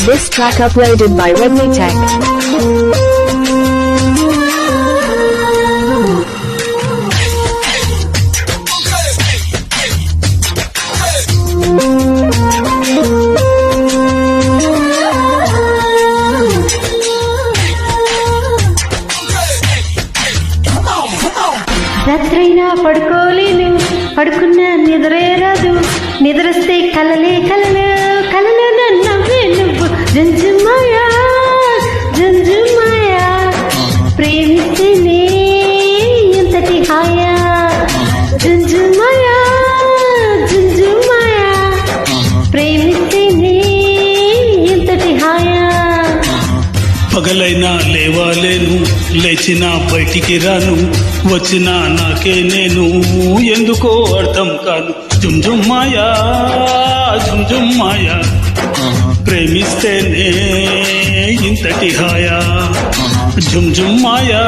This track uploaded by Redmi Tech. రాత్రైనా పడుకోలేను, పడుకున్న నిద్రే రాదు, నిద్రస్తే కలలే కలలు, కలలు నవ్వే నువ్వు. జంజుమాయా జంజుమాయా, ప్రేమిస్తేనే ఎంతటి హాయా. జంజుమాయా జంజుమాయా, ప్రేమిస్తేనే ఎంతటి హాయా. పగలైనా లేవాలేను, లేచినా బయటికి రాను, వచ్చినా నాకే నేను ఎందుకో అర్థం కాదు. జుంజుమ్మాయా జుంజుమ్మాయా, ప్రేమిస్తేనే ఇంతటి హాయా. జుంజుమ్మాయా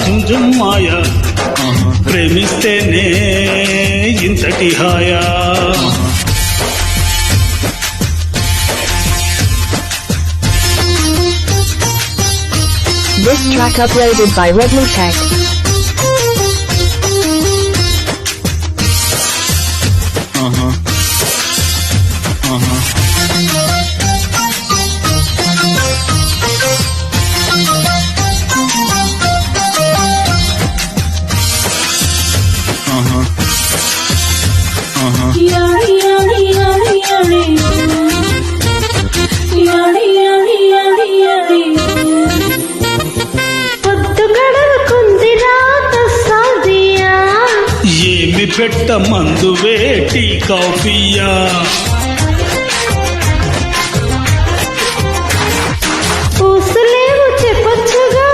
జుంజుమ్మాయా, ప్రేమిస్తేనే ఇంతటి హాయా. This track uploaded by Redmi Tech. ఏమి పెట్ట మందు వేటి కాఫీయా, పూసలేవు చెప్పొచ్చుగా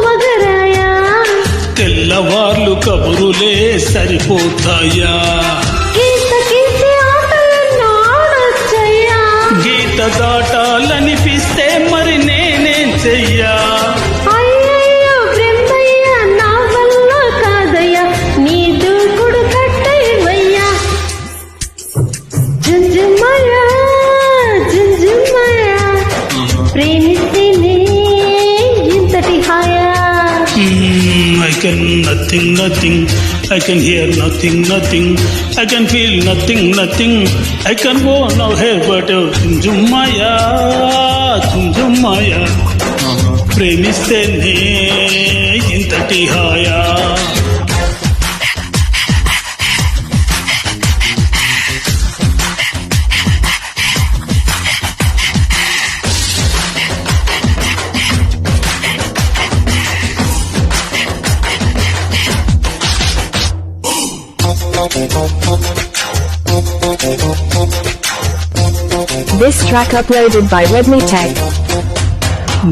మగరాయా, తెల్లవార్లు కబురులే సరిపోతాయా. గీత దాటాలనిపిస్తే మరి నేనేం చెయ్యా. అయ్యయ్యో బ్రహ్మయ్య, నా వల్ల కాదయ్యా, నీ దూకుడు కట్టయ్యా. జంజుమాయా జంజుమాయా, ప్రేమిస్తేనే ఇంతటి హాయా. I can nothing, I can hear nothing, I can feel nothing, I can go now here but జుంజుమ్మాయా జుంజుమ్మాయా, ప్రేమిస్తేనే ఇంతటి హాయా. This track uploaded by Redmi Tech.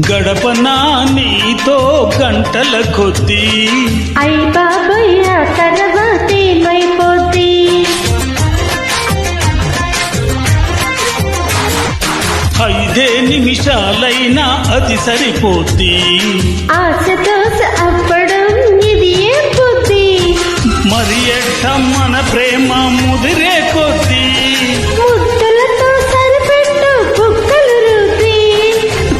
గడపనా నీతో గంటల కొద్దీ, అయ్ బాబయ్య తర్వాతేమైపోద్ది. 5 నిమిషాలైనా అది సరిపోద్ది. ఆశతో అవ్వడం ఇది ఏ బుద్ధి. మరి ఎట్ట మన ప్రేమ ముదిరే కొద్దీ, ముద్దలతో సరిపెట్టు బుక్కలు రుద్ది.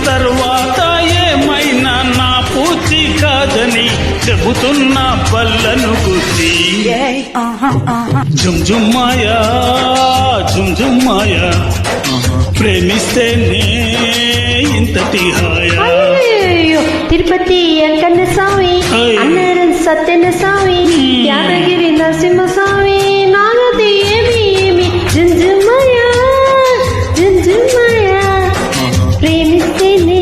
తరువాత ఏమైనా నా పూచి కాదని చెబుతున్న పళ్ళను గుద్ది. జుంజుమ్మాయా జుంజుమ్మాయా, ప్రేమిస్తేనే ఇంతటి హాయా. అయ్యయ్యో, తిరుపతి వెంకన్న స్వామి, అన్నారం సత్యన స్వామి, యాదగిరి నరసింహ స్వామి, నాగతి ఏమి జంజుమాయా జంజుమాయా, ప్రేమిస్తేనే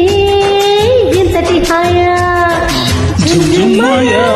ఇంతటి హాయా. జుంజుమ్మాయా